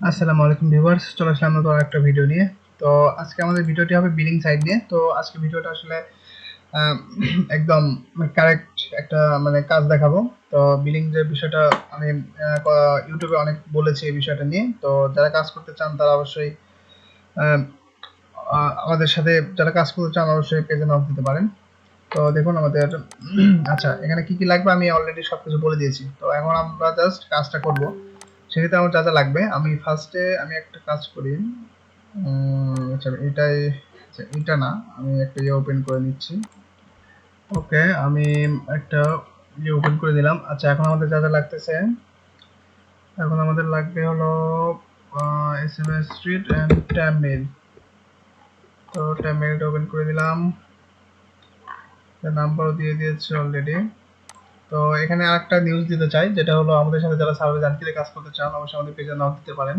আসসালামু আলাইকুম ভিউয়ার্স, চলে আসলাম নতুন একটা ভিডিও নিয়ে। তো আজকে আমাদের ভিডিওটি হবে বিলিং সাইড নিয়ে। তো আজকে ভিডিওটা আসলে আহ, একদম কারেক্ট একটা কাজ দেখাবো। তো বিলিং যে বিষয়টা আমি ইউটিউবে অনেক বলেছি এই বিষয়টা নিয়ে। তো যারা কাজ করতে চান তারা অবশ্যই আহ, আমাদের সাথে যারা কাজ করতে চান অবশ্যই পেজে নক দিতে পারেন। তো দেখুন আমাদের আচ্ছা, এখানে কি কি লাগবে আমি অলরেডি সবকিছু বলে দিয়েছি। তো এখন আমরা জাস্ট কাজটা করব। সেক্ষেত্রে আমার যা যা লাগবে, আমি ফার্স্টে একটা কাজ করি। আচ্ছা এটাই, আচ্ছা এটা না, আমি একটা ওপেন করে নিচ্ছি। ওকে, আমি একটা ওপেন করে দিলাম। আচ্ছা এখন আমাদের যা যা লাগতেছে, এখন আমাদের লাগবে হলো SMS street and tab mail. তো ট্যাব মেইলটা ওপেন করে দিলাম, নাম্বারও দিয়ে দিয়েছি অলরেডি। তো এখানে আরেকটা নিউজ দিতে চাই, যেটা হলো আমাদের সাথে যারা সার্ভে জানতে কাজ করতে চান অবশ্যই আমাদের পেজে নক দিতে পারেন।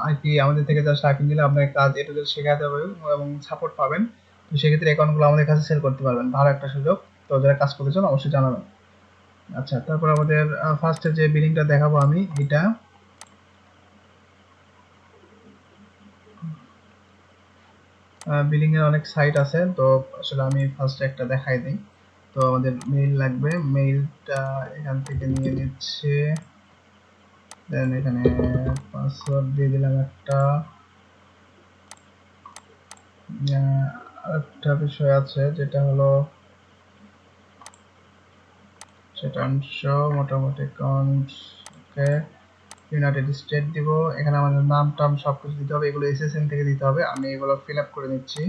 আর কি আমাদের থেকে জাস্ট আইপি নিলে আপনার কাজ এটা শেখাতে হবে এবং সাপোর্ট পাবেন। তো সেক্ষেত্রে অ্যাকাউন্টগুলো আমাদের কাছে সেল করতে পারবেন, ভালো একটা সুযোগ। তো যারা কাজ করতে চান অবশ্যই জানাবেন। আচ্ছা, তারপর আমাদের ফার্স্টে যে বিলিংটা দেখাবো আমি, এটা বিলিং এর অনেক সাইট আছে। তো আসলে আমি ফার্স্টে একটা দেখাই দিই। তো আমাদের মেইল লাগবে, মেইলটা এখান থেকে নিয়ে নিচ্ছে। দেন এখানে পাসওয়ার্ড দিয়ে দিলাম একটা। আরেকটা বিষয় আছে যেটা হলো শতাংশ, মোটামুটি অ্যাকাউন্ট। ওকে, ইউনাইটেড স্টেট দিব। এখানে আমাদের নাম টাম সবকিছু দিতে হবে, এগুলো এসএসএন থেকে দিতে হবে। আমি এগুলো ফিল আপ করে নিচ্ছি।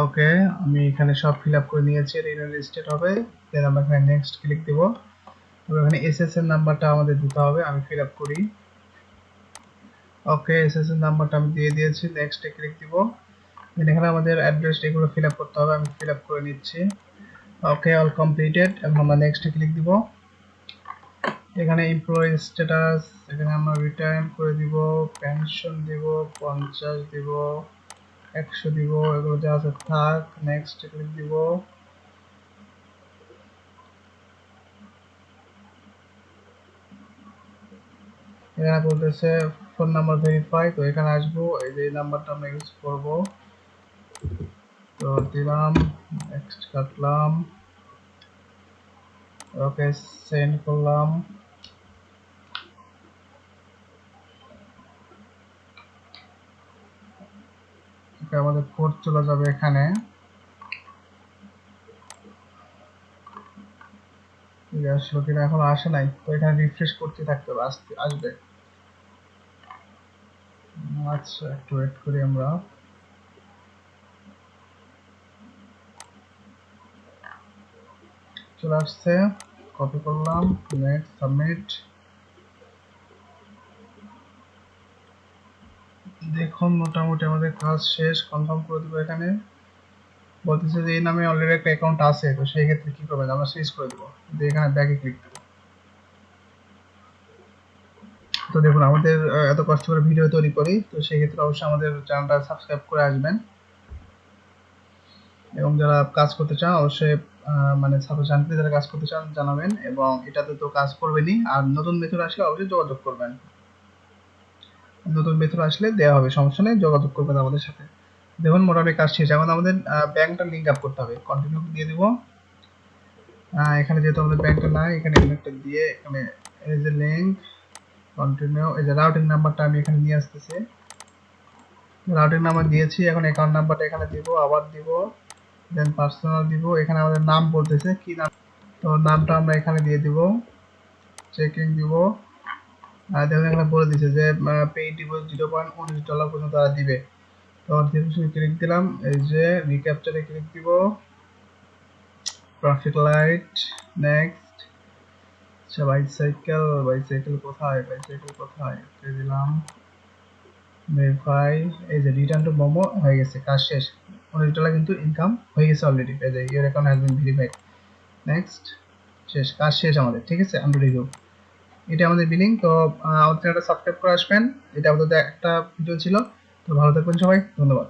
ওকে, আমি এখানে সব ফিল আপ করে নিয়েছি, ইউনাইটেড স্টেট হবে। দেন আমরা এখানে নেক্সট ক্লিক দিব। এখানে এসএসএন নাম্বারটা আমাদের দিতে হবে, আমি ফিল আপ করি। ওকে, এসএসএন নাম্বারটা আমি দিয়ে দিয়েছি, নেক্সটে ক্লিক দিব। দেন এখানে আমাদের অ্যাড্রেস এগুলো ফিল আপ করতে হবে, আমি ফিল আপ করে নিচ্ছি। ওকে, অল কমপ্লিটেড। এখন আমরা নেক্সটে ক্লিক দিব। এখানে এমপ্লয়ি স্ট্যাটাস, এখানে আমরা রিটার্ন করে দিব, পেনশন দিব, 50 দিব, 100 দিব, এগুলো যা আছে থাক। নেক্সট ক্লিক দিব। এখানে বলতেছে ফোন নাম্বার ভেরিফাই, তো এখানে আসবো, এই যে নাম্বারটা আমরা ইউজ করব। তো দিলাম, নেক্সট কাটলাম। ওকে, সেন্ড করলাম। আমাদের কোড চলে যাবে এখানে। আসলো কিনা এখন আসে নাই, তো এখানে রিফ্রেশ করতে থাকতে হবে, আসবে। আচ্ছা একটু ওয়েট করি আমরা। চলে আসছে, কপি করলাম, নেক্সট সাবমিট। দেখুন মোটামুটি আমাদের কাজ শেষ, কনফার্ম করে দেবো। এখানে বলতেছে যে এই নামে অলরেডি একটা অ্যাকাউন্ট আছে, তো সেই ক্ষেত্রে কি করবেন, আমরা সুইচ করে দেবো। এখানে ব্যাকে ক্লিক দেবো। তো দেখুন আমাদের এত কষ্ট করে ভিডিও তৈরি করি, তো সেই ক্ষেত্রে অবশ্যই আমাদের চ্যানেলটা সাবস্ক্রাইব করে আসবেন। এবং যারা কাজ করতে চান অবশ্যই ছাত্র ছাত্রী যারা কাজ করতে চান জানাবেন, এবং এটাতে তো কাজ করবেনই। আর নতুন মেথড আসলে অবশ্যই যোগাযোগ করবেন, নতুন মেথড আসলে দেওয়া হবে, সমস্যা নেই, যোগাযোগ করবেন আমাদের সাথে। দেখুন মোটামুটি কাজ শেষ। এখন আমাদের ব্যাংকটা লিঙ্ক আপ করতে হবে, কন্টিনিউ দিয়ে দিব। এখানে যেহেতু আমাদের ব্যাংকটা নাই, এখানে একটা দিয়ে এখানে এই যে লিঙ্ক কন্টিনিউ, এই যে রাউটিং নাম্বারটা আমি এখানে নিয়ে আসতেছি। রাউটিং নাম্বার দিয়েছি, এখন অ্যাকাউন্ট নাম্বারটা এখানে দিব, আবার দিব, দেন পার্সোনাল দিব। এখানে আমাদের নাম বলতেছে কি নাম, তো নামটা আমরা এখানে দিয়ে দিব, চেকিং দিব। দেখুন এখানে বলে দিচ্ছে যে পে ডিপোজিট $0.19 পর্যন্ত তারা দিবে। তো ক্লিক দিলাম, এই যে রিক্যাপচারে ক্লিক দিব, ট্রাফিক লাইট, নেক্সট। আচ্ছা বাইসাইকেল, বাইসাইকেল কোথায়, বাইসাইকেল কোথায়, দিলাম ভেরিফাই। এই যে রিটার্ন টু মোমো হয়ে গেছে, কাজ শেষ। $19 কিন্তু ইনকাম হয়ে গেছে অলরেডি। এই যে your account has been verified. Next, শেষ, কাজ শেষ আমাদের, ঠিক আছে। আমরা রিভিউ, এটা আমাদের বিলিং। তো আমাদের চ্যানেলটা সাবস্ক্রাইব করে আসবেন। এটা আমাদের একটা ভিডিও ছিল। তো ভালো থাকবেন সবাই, ধন্যবাদ।